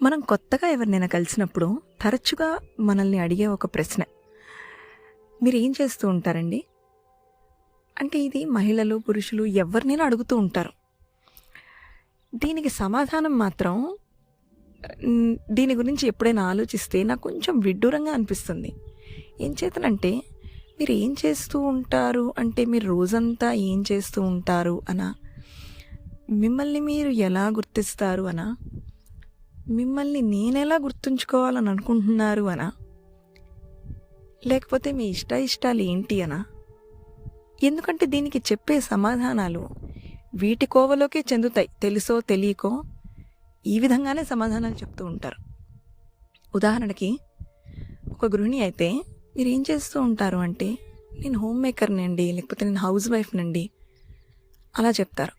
మనం కొత్తగా ఎవరినైనా కలిసినప్పుడు తరచుగా మనల్ని అడిగే ఒక ప్రశ్న, మీరేం చేస్తూ ఉంటారండి? అంటే ఇది మహిళలు, పురుషులు ఎవరినైనా అడుగుతూ ఉంటారు. దీనికి సమాధానం మాత్రం దీని గురించి ఎప్పుడైనా ఆలోచిస్తే నాకు కొంచెం విడ్డూరంగా అనిపిస్తుంది. ఏం చేతనంటే, మీరేం చేస్తూ ఉంటారు అంటే మీరు రోజంతా ఏం చేస్తూ ఉంటారు అనా? మిమ్మల్ని మీరు ఎలా గుర్తిస్తారు అనా? మిమ్మల్ని నేనెలా గుర్తుంచుకోవాలని అనుకుంటున్నారు అనా? లేకపోతే మీ ఇష్టాలు ఏంటి అనా? ఎందుకంటే దీనికి చెప్పే సమాధానాలు వీటి కోవలోకే చెందుతాయి. తెలుసో తెలియకో ఈ విధంగానే సమాధానాలు చెప్తూ ఉంటారు. ఉదాహరణకి ఒక గృహిణి అయితే మీరేం చేస్తూ ఉంటారు అంటే, నేను హోమ్ మేకర్నండి, లేకపోతే నేను హౌస్ వైఫ్నండి అలా చెప్తారు.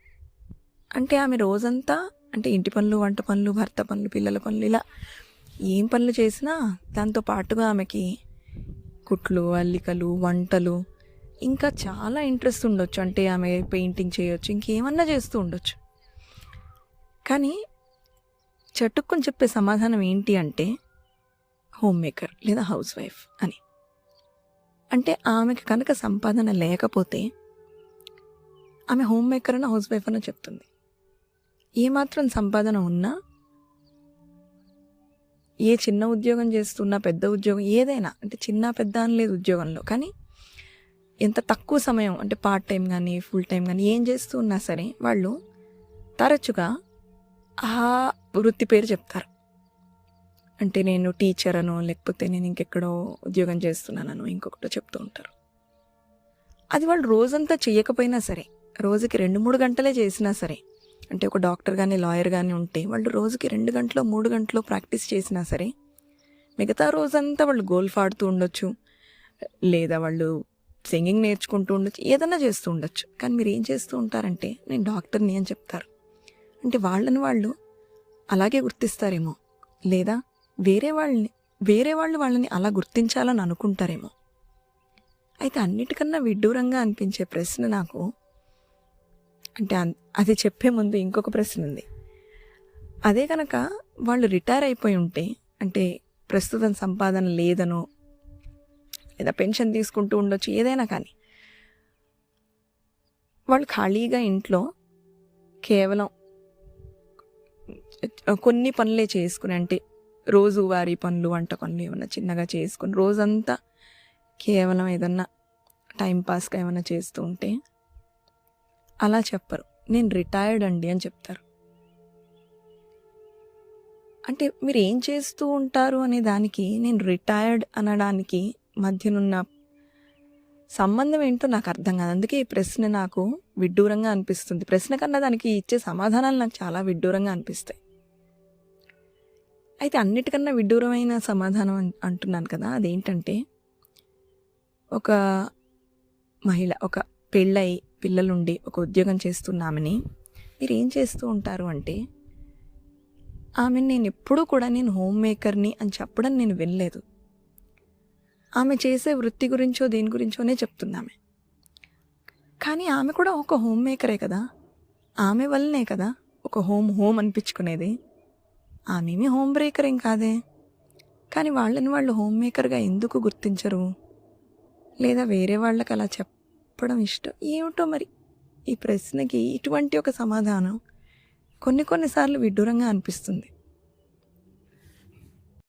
అంటే ఆమె రోజంతా అంటే ఇంటి పనులు, వంట పనులు, భర్త పనులు, పిల్లల పనులు, ఇలా ఏం పనులు చేసినా దాంతో పాటుగా ఆమెకి కుట్లు, అల్లికలు, వంటలు, ఇంకా చాలా ఇంట్రెస్ట్ ఉండొచ్చు. అంటే ఆమె పెయింటింగ్ చేయొచ్చు, ఇంకేమన్నా చేస్తూ ఉండొచ్చు. కానీ చటుక్కుని చెప్పే సమాధానం ఏంటి అంటే, హోమ్ మేకర్ లేదా హౌస్ వైఫ్ అని. అంటే ఆమెకి కనుక సంపాదన లేకపోతే ఆమె హోమ్ మేకర్ అన్న హౌస్ వైఫ్ అన్న చెప్తుంది. ఏమాత్రం సంపాదన ఉన్నా, ఏ చిన్న ఉద్యోగం చేస్తున్నా, పెద్ద ఉద్యోగం ఏదైనా, అంటే చిన్న పెద్ద అని లేదు ఉద్యోగంలో, కానీ ఎంత తక్కువ సమయం అంటే పార్ట్ టైం కానీ ఫుల్ టైం కానీ ఏం చేస్తూ ఉన్నా సరే వాళ్ళు తరచుగా ఆ వృత్తి పేరు చెప్తారు. అంటే నేను టీచర్ అనో, లేకపోతే నేను ఇంకెక్కడో ఉద్యోగం చేస్తున్నానో, ఇంకొకటో చెప్తూ ఉంటారు. అది వాళ్ళు రోజంతా చేయకపోయినా సరే, రోజుకి 2-3 గంటలే చేసినా సరే, అంటే ఒక డాక్టర్ కానీ లాయర్ కానీ ఉంటే వాళ్ళు రోజుకి 2 గంటలో 3 గంటలో ప్రాక్టీస్ చేసినా సరే, మిగతా రోజంతా వాళ్ళు గోల్ఫ్ ఆడుతూ ఉండొచ్చు, లేదా వాళ్ళు సింగింగ్ నేర్చుకుంటూ ఉండొచ్చు, ఏదన్నా చేస్తూ ఉండొచ్చు. కానీ మీరు ఏం చేస్తూ ఉంటారంటే, నేను డాక్టర్ని అని చెప్తారు. అంటే వాళ్ళని వాళ్ళు అలాగే గుర్తిస్తారేమో, లేదా వేరే వాళ్ళు వాళ్ళని అలా గుర్తించాలని అనుకుంటారేమో. అయితే అన్నిటికన్నా విడ్డూరంగా అనిపించే ప్రశ్న నాకు, అంటే అది చెప్పే ముందు ఇంకొక ప్రశ్న ఉంది. అదే కనుక వాళ్ళు రిటైర్ అయిపోయి ఉంటే, అంటే ప్రస్తుతం సంపాదన లేదనో, లేదా పెన్షన్ తీసుకుంటూ ఉండొచ్చు, ఏదైనా కానీ వాళ్ళు ఖాళీగా ఇంట్లో కేవలం కొన్ని పనులే చేసుకుని, అంటే రోజువారీ పనులు, వంట పనులు ఏమన్నా చిన్నగా చేసుకుని రోజంతా కేవలం ఏదన్నా టైంపాస్గా ఏమైనా చేస్తూ ఉంటే అలా చెప్పరు, నేను రిటైర్డ్ అండి అని చెప్తారు. అంటే మీరు ఏం చేస్తూ ఉంటారు అనే దానికి నేను రిటైర్డ్ అనడానికి మధ్యనున్న సంబంధం ఏంటో నాకు అర్థం కాదు. అందుకే ఈ ప్రశ్న నాకు విడ్డూరంగా అనిపిస్తుంది. ప్రశ్న కన్నా దానికి ఇచ్చే సమాధానాలు నాకు చాలా విడ్డూరంగా అనిపిస్తాయి. అయితే అన్నిటికన్నా విడ్డూరమైన సమాధానం అంటున్నాను కదా, అదేంటంటే, ఒక మహిళ, ఒక పెళ్ళై పిల్లలుండి ఒక ఉద్యోగం చేస్తున్నామని మీరు ఏం చేస్తూ ఉంటారు అంటే, ఆమెను నేను ఎప్పుడూ కూడా నేను హోమ్ మేకర్ని అని చెప్పడం నేను వినలేదు. ఆమె చేసే వృత్తి గురించో దేని గురించోనే చెప్తున్నామే. కానీ ఆమె కూడా ఒక హోమ్ మేకరే కదా, ఆమె వల్లనే కదా ఒక హోమ్ అనిపించుకునేది. ఆమెమి హోమ్ బ్రేకర్ ఏం కాదే. కానీ వాళ్ళని వాళ్ళు హోమ్ మేకర్గా ఎందుకు గుర్తించరు? లేదా వేరే వాళ్ళకి అలా చెప్పడం ఇష్టం ఏమిటో మరి. ఈ ప్రశ్నకి ఇటువంటి ఒక సమాధానం కొన్నిసార్లు విడ్డూరంగా అనిపిస్తుంది.